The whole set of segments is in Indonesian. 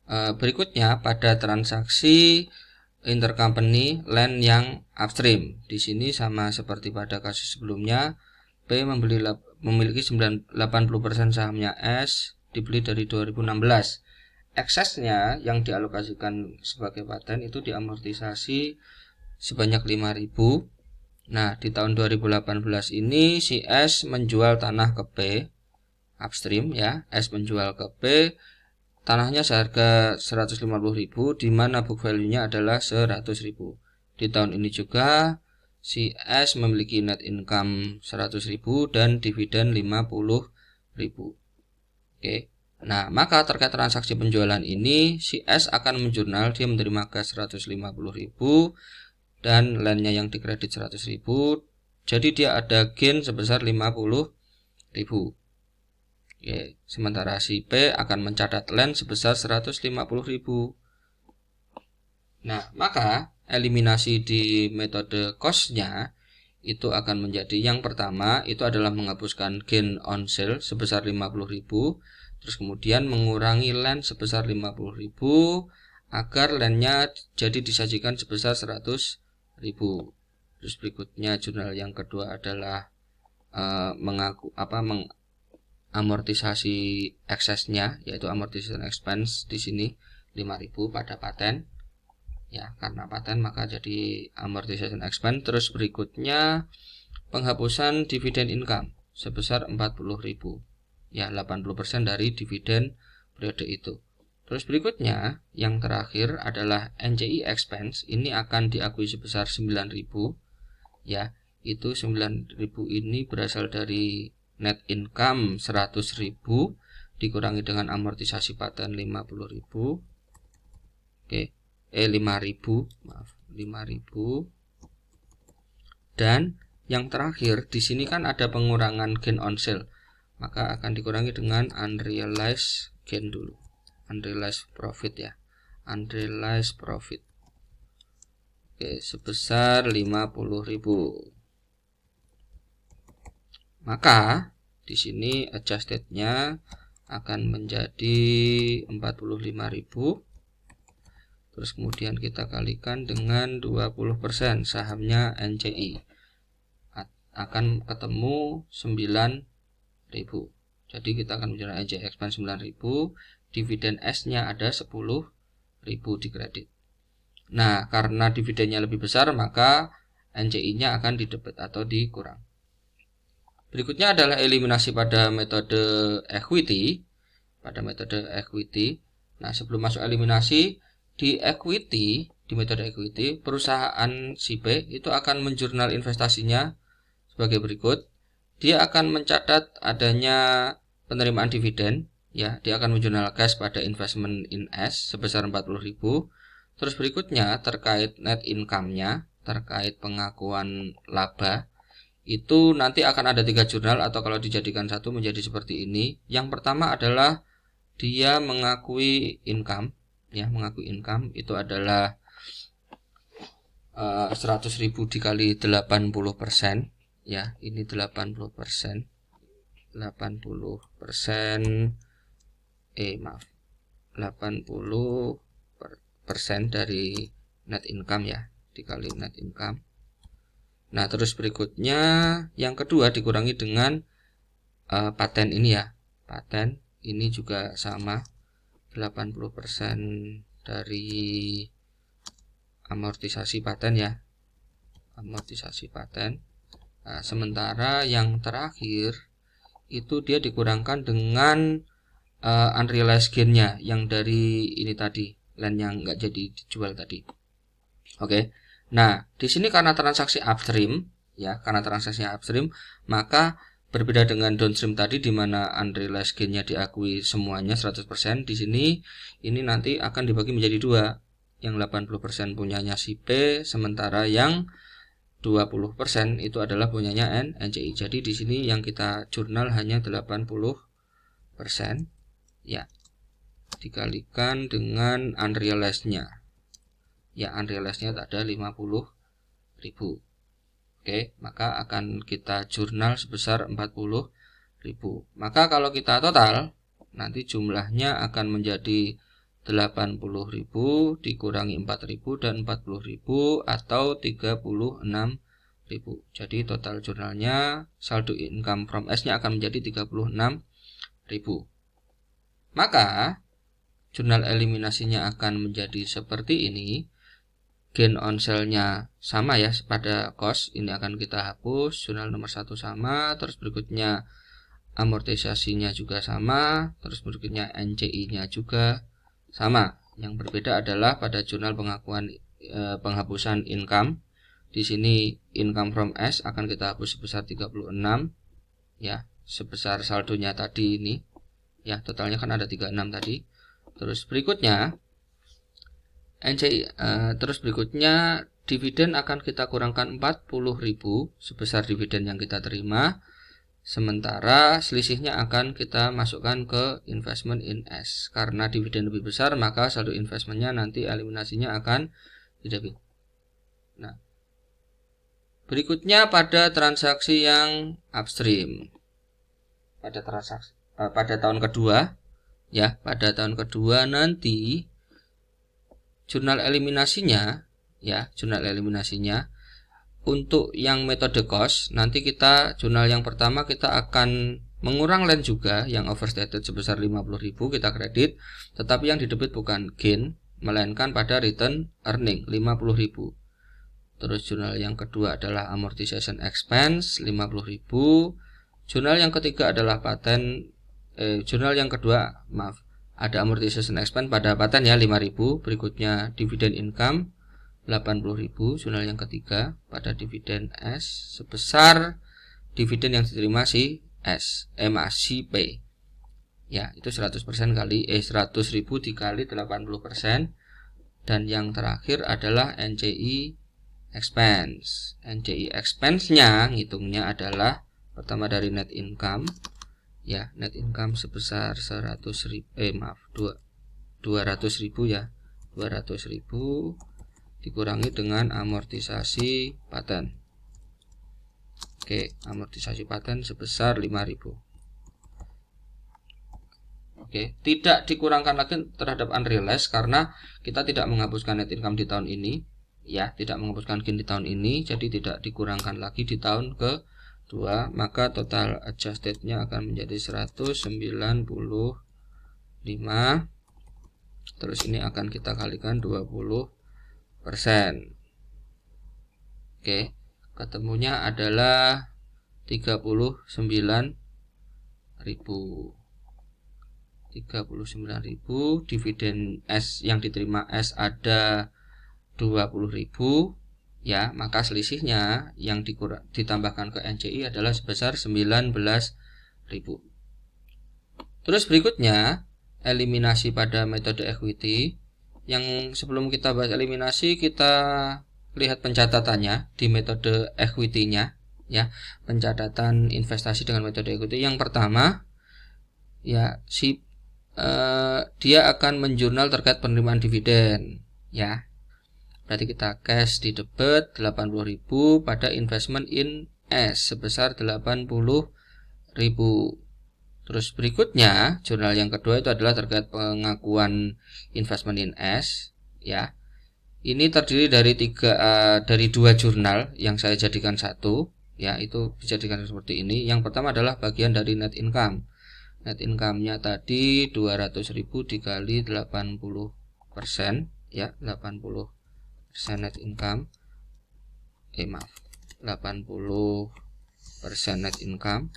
Berikutnya pada transaksi intercompany lend yang upstream. Di sini sama seperti pada kasus sebelumnya, P memiliki 80% sahamnya S, dibeli dari 2016. Eksesnya yang dialokasikan sebagai paten itu diamortisasi sebanyak 5.000. Nah, di tahun 2018 ini si S menjual tanah ke P upstream ya. S menjual ke P tanahnya seharga 150.000, di mana book value-nya adalah 100.000. Di tahun ini juga si S memiliki net income 100.000 dan dividen 50.000. Oke. Nah, maka terkait transaksi penjualan ini, si S akan menjurnal dia menerima gas 150.000 dan lainnya yang dikredit 100.000. Jadi dia ada gain sebesar 50.000. Oke, sementara si P akan mencatat land sebesar 150.000. Nah, maka eliminasi di metode cost-nya itu akan menjadi yang pertama itu adalah menghapuskan gain on sale sebesar 50.000, terus kemudian mengurangi land sebesar 50.000 agar landnya jadi disajikan sebesar 100.000. Terus berikutnya jurnal yang kedua adalah amortisasi eksesnya, yaitu amortization expense di sini 5.000 pada paten. Ya, karena paten maka jadi amortization expense. Terus berikutnya penghapusan dividen income sebesar 40.000. Ya, 80% dari dividen periode itu. Terus berikutnya yang terakhir adalah NCI expense. Ini akan diakui sebesar 9.000. Ya, itu 9.000 ini berasal dari net income 100.000 dikurangi dengan amortisasi paten 50.000. Oke, 5.000, maaf, 5.000. Dan yang terakhir di sini kan ada pengurangan gain on sale. Maka akan dikurangi dengan unrealized gain dulu. Unrealized profit ya. Unrealized profit. Oke, sebesar 50.000. Maka di sini adjustednya akan menjadi 45.000. Terus kemudian kita kalikan dengan 20% sahamnya NCI. Akan ketemu 9.000. Jadi kita akan menjual NCI expense 9.000, dividen S-nya ada 10.000 di kredit. Nah, karena dividennya lebih besar maka NCI-nya akan didebit atau dikurang. Berikutnya adalah eliminasi pada metode equity. Nah, sebelum masuk eliminasi di equity, di metode equity, perusahaan si B itu akan menjurnal investasinya sebagai berikut. Dia akan mencatat adanya penerimaan dividen, ya, dia akan menjurnal cash pada investment in S sebesar 40.000. Terus berikutnya terkait net income-nya, terkait pengakuan laba, itu nanti akan ada 3 jurnal atau kalau dijadikan satu menjadi seperti ini. Yang pertama adalah dia mengakui income, ya, mengakui income itu adalah 100.000 dikali 80%, ya, ini 80%. 80% dari net income ya, dikali net income. Nah, terus berikutnya yang kedua dikurangi dengan paten ini ya. Paten ini juga sama 80% dari amortisasi paten ya. Amortisasi paten. Nah, sementara yang terakhir itu dia dikurangkan dengan unrealized gain-nya yang dari ini tadi, land yang nggak jadi dijual tadi. Oke. Nah, di sini karena transaksi upstream, ya, karena transaksinya upstream, maka berbeda dengan downstream tadi di mana unrealized gain-nya diakui semuanya 100%. Di sini ini nanti akan dibagi menjadi dua. Yang 80% punyanya si P, sementara yang 20% itu adalah punyanya NCI. Jadi di sini yang kita jurnal hanya 80%, ya, dikalikan dengan unrealized-nya. Ya, unrealized-nya ada 50.000. Oke, maka akan kita jurnal sebesar 40.000. Maka kalau kita total nanti jumlahnya akan menjadi 80.000 dikurangi 4.000 dan 40.000 atau 36.000. Jadi total jurnalnya saldo income from S nya akan menjadi 36.000. Maka jurnal eliminasinya akan menjadi seperti ini. Gain on sale-nya sama ya pada cost, ini akan kita hapus. Jurnal nomor 1 sama, terus berikutnya amortisasinya juga sama, terus berikutnya NCI-nya juga sama. Yang berbeda adalah pada jurnal pengakuan penghapusan income. Di sini income from S akan kita hapus sebesar 36 ya, sebesar saldonya tadi ini. Ya, totalnya kan ada 36 tadi. Terus berikutnya NCI, terus berikutnya dividen akan kita kurangkan 40.000 sebesar dividen yang kita terima. Sementara selisihnya akan kita masukkan ke investment in S. Karena dividen lebih besar, maka saldo investmentnya nanti eliminasinya akan didebit. Nah, berikutnya pada transaksi yang upstream. Pada transaksi pada tahun kedua ya, pada tahun kedua nanti jurnal eliminasinya ya, jurnal eliminasinya untuk yang metode cost, nanti kita jurnal yang pertama kita akan mengurang land juga yang overstated sebesar 50.000 kita kredit, tetapi yang didebit bukan gain melainkan pada return earning 50.000. Terus jurnal yang kedua adalah amortization expense 50.000. Jurnal yang ketiga adalah jurnal yang kedua ada amortization expense pada paten ya 5.000. Berikutnya dividen income 80.000. Jurnal yang ketiga pada dividen S sebesar dividen yang diterima si S, si P. Ya, itu 100% kali 100.000 dikali 80%. Dan yang terakhir adalah NCI expense. NCI expense-nya ngitungnya adalah pertama dari net income. Ya, net income sebesar 200.000 ya. 200.000 dikurangi dengan amortisasi paten. Oke, amortisasi paten sebesar 5.000. Oke, tidak dikurangkan lagi terhadap unrealized karena kita tidak menghapuskan net income di tahun ini. Ya, tidak menghapuskan gain di tahun ini, jadi tidak dikurangkan lagi di tahun kedua, maka total adjusted-nya akan menjadi 195. Terus ini akan kita kalikan 20%. Oke, ketemunya adalah 39.000. 39.000 dividen S yang diterima S ada 20.000 ya, maka selisihnya yang ditambahkan ke NCI adalah sebesar 19.000. Terus berikutnya eliminasi pada metode equity. Yang sebelum kita bahas eliminasi, kita lihat pencatatannya di metode equity-nya ya, pencatatan investasi dengan metode equity. Yang pertama ya, dia akan menjurnal terkait penerimaan dividen ya. Berarti kita cash di debit 80.000 pada investment in S sebesar 80.000. Terus berikutnya jurnal yang kedua itu adalah terkait pengakuan investment in S ya. Ini terdiri dari dua jurnal yang saya jadikan satu ya, itu dijadikan seperti ini. Yang pertama adalah bagian dari net income. Net income-nya tadi 200.000 dikali 80% ya, 80% net income 80% net income.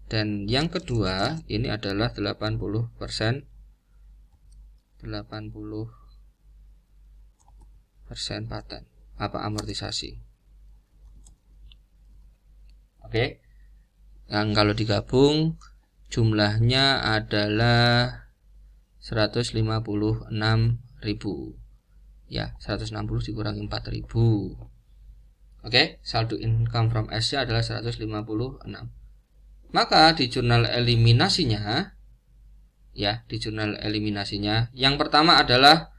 Dan yang kedua ini adalah 80% paten amortisasi. Oke. Yang kalau digabung jumlahnya adalah 156.000. Ya, 160 dikurangi 4.000. Oke, saldo income from S nya adalah 156. Maka di jurnal eliminasinya ya, di jurnal eliminasinya yang pertama adalah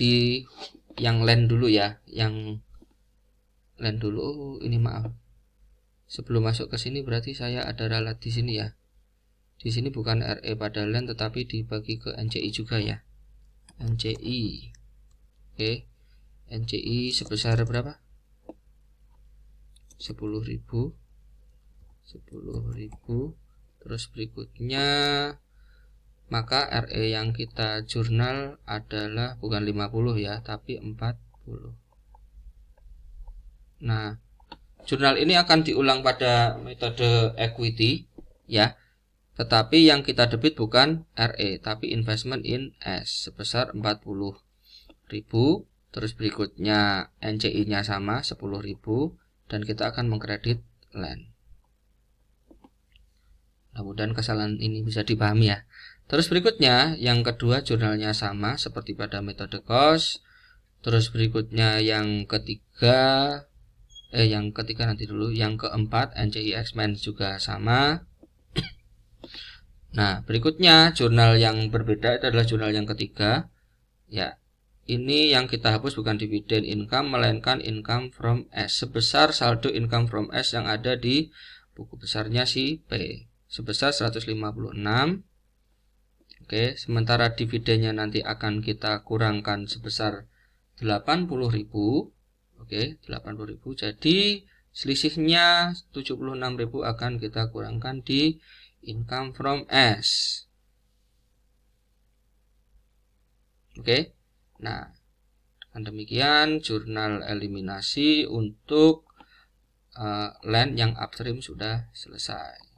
di yang land dulu ya, yang land dulu. Ini maaf, sebelum masuk ke sini berarti saya ada ralat di sini ya. Di sini bukan RE pada LAN tetapi dibagi ke NCI juga ya. NCI. Oke. NCI sebesar berapa? 10.000. 10.000. Terus berikutnya maka RE yang kita jurnal adalah bukan 50 ya, tapi 40. Nah, jurnal ini akan diulang pada metode equity ya. Tetapi yang kita debit bukan RE, tapi investment in S sebesar 40.000. Terus berikutnya NCI-nya sama 10.000 dan kita akan mengkredit LAN. Mudah-mudahan kesalahan ini bisa dipahami ya. Terus berikutnya yang kedua jurnalnya sama seperti pada metode cost. Terus berikutnya yang ketiga nanti dulu. Yang keempat NCI expense juga sama. Nah, berikutnya jurnal yang berbeda itu adalah jurnal yang ketiga. Ya, ini yang kita hapus bukan dividen income melainkan income from S sebesar saldo income from S yang ada di buku besarnya si P sebesar 156. Oke, sementara dividennya nanti akan kita kurangkan sebesar 80.000. Oke, 80.000. Jadi selisihnya 76.000 akan kita kurangkan di income from S. Oke. Nah, dengan demikian jurnal eliminasi untuk LAN yang upstream sudah selesai.